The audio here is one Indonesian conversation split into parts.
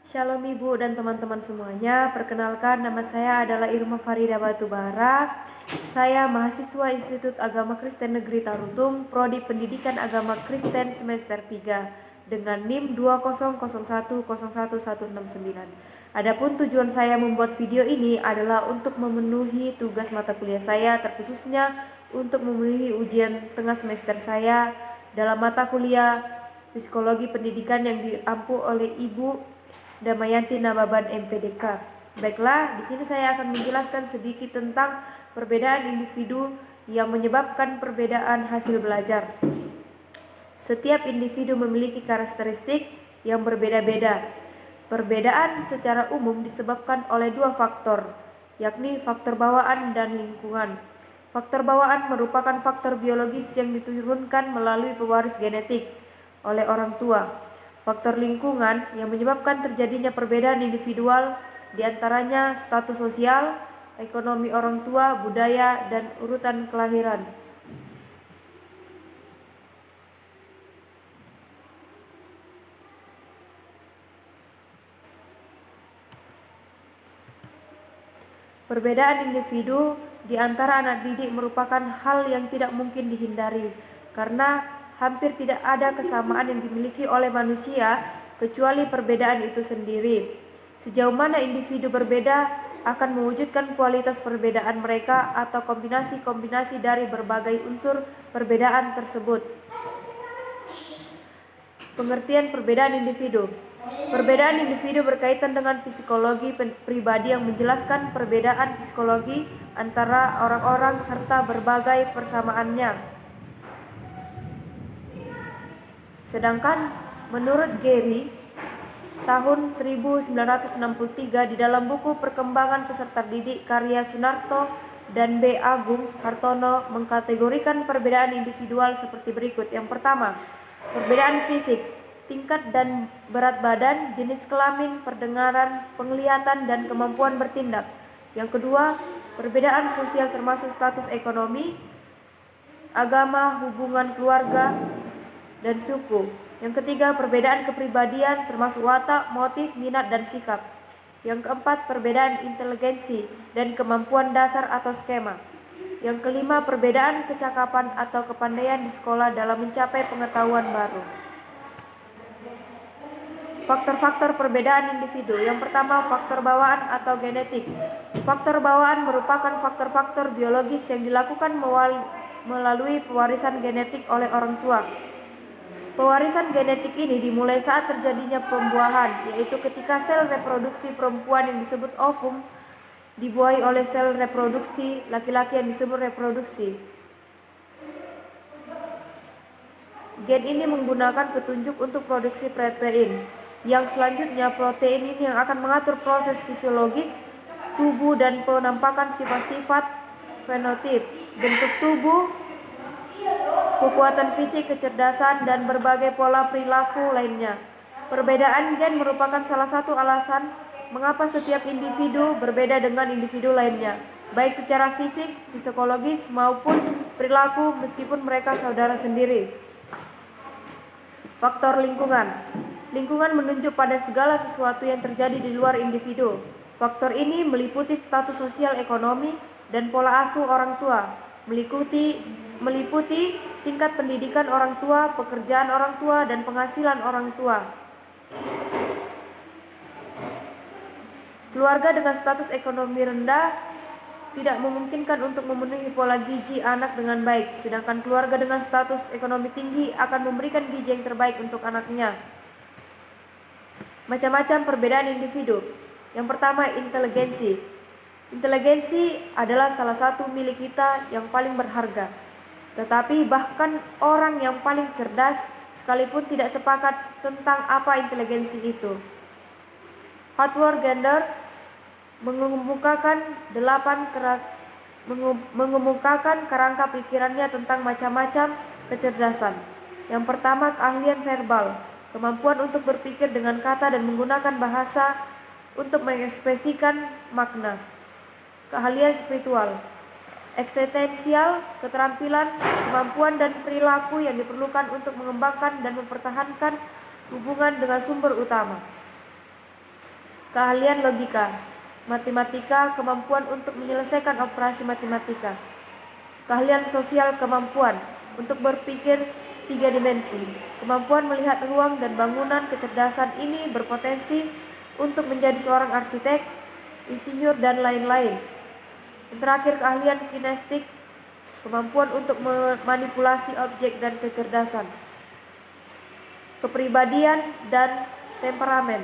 Shalom Ibu dan teman-teman semuanya. Perkenalkan, nama saya adalah Irma Farida Batubara. Saya mahasiswa Institut Agama Kristen Negeri Tarutung, Prodi Pendidikan Agama Kristen semester 3 dengan NIM 200101169. Adapun tujuan saya membuat video ini adalah untuk memenuhi tugas mata kuliah saya, terkhususnya untuk memenuhi ujian tengah semester saya dalam mata kuliah Psikologi Pendidikan yang diampu oleh Ibu Damayanti Nababan MPDK. Baiklah, di sini saya akan menjelaskan sedikit tentang perbedaan individu yang menyebabkan perbedaan hasil belajar. Setiap individu memiliki karakteristik yang berbeda-beda. Perbedaan secara umum disebabkan oleh dua faktor, yakni faktor bawaan dan lingkungan. Faktor bawaan merupakan faktor biologis yang diturunkan melalui pewaris genetik oleh orang tua. Faktor lingkungan yang menyebabkan terjadinya perbedaan individual diantaranya status sosial, ekonomi orang tua, budaya, dan urutan kelahiran. Perbedaan individu di antara anak didik merupakan hal yang tidak mungkin dihindari karena hampir tidak ada kesamaan yang dimiliki oleh manusia kecuali perbedaan itu sendiri. Sejauh mana individu berbeda akan mewujudkan kualitas perbedaan mereka atau kombinasi-kombinasi dari berbagai unsur perbedaan tersebut. Pengertian perbedaan individu. Perbedaan individu berkaitan dengan psikologi pribadi yang menjelaskan perbedaan psikologi antara orang-orang serta berbagai persamaannya. Sedangkan menurut Gary tahun 1963 di dalam buku Perkembangan Peserta Didik karya Sunarto dan B. Agung Hartono mengkategorikan perbedaan individual seperti berikut. Yang pertama, perbedaan fisik, tingkat dan berat badan, jenis kelamin, pendengaran, penglihatan, dan kemampuan bertindak. Yang kedua, perbedaan sosial termasuk status ekonomi, agama, hubungan keluarga, dan suku. Yang ketiga, perbedaan kepribadian termasuk watak, motif, minat, dan sikap. Yang keempat, perbedaan inteligensi dan kemampuan dasar atau skema. Yang kelima, perbedaan kecakapan atau kepandaian di sekolah dalam mencapai pengetahuan baru. Faktor-faktor perbedaan individu. Yang pertama, faktor bawaan atau genetik. Faktor bawaan merupakan faktor-faktor biologis yang dilakukan melalui pewarisan genetik oleh orang tua. Pewarisan genetik ini dimulai saat terjadinya pembuahan, yaitu ketika sel reproduksi perempuan yang disebut ovum dibuahi oleh sel reproduksi laki-laki yang disebut reproduksi. Gen ini menggunakan petunjuk untuk produksi protein. Yang selanjutnya, protein ini yang akan mengatur proses fisiologis tubuh dan penampakan sifat-sifat fenotip, bentuk tubuh, kekuatan fisik, kecerdasan, dan berbagai pola perilaku lainnya. Perbedaan gen merupakan salah satu alasan mengapa setiap individu berbeda dengan individu lainnya, baik secara fisik, psikologis, maupun perilaku meskipun mereka saudara sendiri. Faktor lingkungan. Lingkungan menunjuk pada segala sesuatu yang terjadi di luar individu. Faktor ini meliputi status sosial ekonomi dan pola asuh orang tua, meliputi tingkat pendidikan orang tua, pekerjaan orang tua, dan penghasilan orang tua. Keluarga dengan status ekonomi rendah tidak memungkinkan untuk memenuhi pola gizi anak dengan baik, sedangkan keluarga dengan status ekonomi tinggi akan memberikan gizi yang terbaik untuk anaknya. Macam-macam perbedaan individu. Yang pertama, inteligensi. Inteligensi adalah salah satu milik kita yang paling berharga. Tetapi bahkan orang yang paling cerdas sekalipun tidak sepakat tentang apa inteligensi itu. Howard Gardner mengemukakan kerangka pikirannya tentang macam-macam kecerdasan. Yang pertama, keahlian verbal, kemampuan untuk berpikir dengan kata dan menggunakan bahasa untuk mengekspresikan makna. Keahlian spiritual, eksistensial, keterampilan, kemampuan dan perilaku yang diperlukan untuk mengembangkan dan mempertahankan hubungan dengan sumber utama. keahlian logika, matematika, kemampuan untuk menyelesaikan operasi matematika. Keahlian sosial, kemampuan untuk berpikir 3 dimensi. Kemampuan melihat ruang dan bangunan. Kecerdasan ini berpotensi untuk menjadi seorang arsitek, insinyur, dan lain-lain. Yang terakhir, keahlian kinestik, kemampuan untuk memanipulasi objek dan kecerdasan. Kepribadian dan temperamen.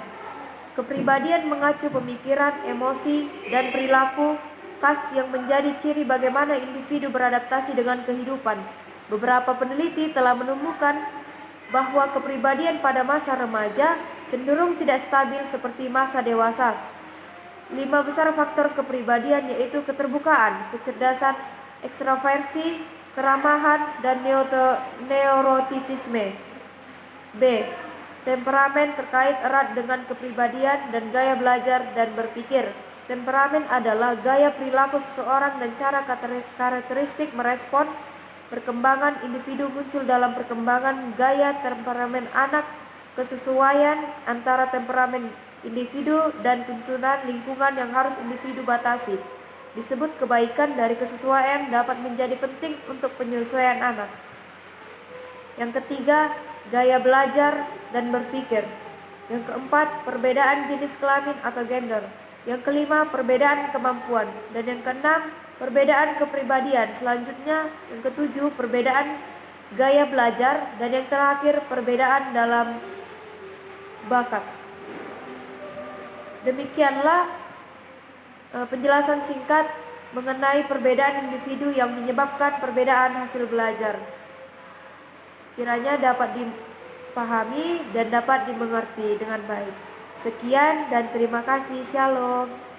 Kepribadian mengacu pemikiran, emosi, dan perilaku khas yang menjadi ciri bagaimana individu beradaptasi dengan kehidupan. Beberapa peneliti telah menemukan bahwa kepribadian pada masa remaja cenderung tidak stabil seperti masa dewasa. 5 besar faktor kepribadian yaitu keterbukaan, kecerdasan, ekstraversi, keramahan, dan neurotitisme. B. Temperamen terkait erat dengan kepribadian dan gaya belajar dan berpikir. Temperamen adalah gaya perilaku seseorang dan cara karakteristik merespon perkembangan individu muncul dalam perkembangan gaya temperamen anak. Kesesuaian antara temperamen individu dan tuntunan lingkungan yang harus individu batasi disebut kebaikan dari kesesuaian dapat menjadi penting untuk penyesuaian anak. Yang ketiga, gaya belajar dan berpikir. Yang keempat, perbedaan jenis kelamin atau gender. Yang kelima, perbedaan kemampuan. Dan yang keenam, perbedaan kepribadian. Selanjutnya, yang ketujuh, perbedaan gaya belajar. Dan yang terakhir, perbedaan dalam bakat. Demikianlah penjelasan singkat mengenai perbedaan individu yang menyebabkan perbedaan hasil belajar. Kiranya dapat dipahami dan dapat dimengerti dengan baik. Sekian dan terima kasih. Shalom.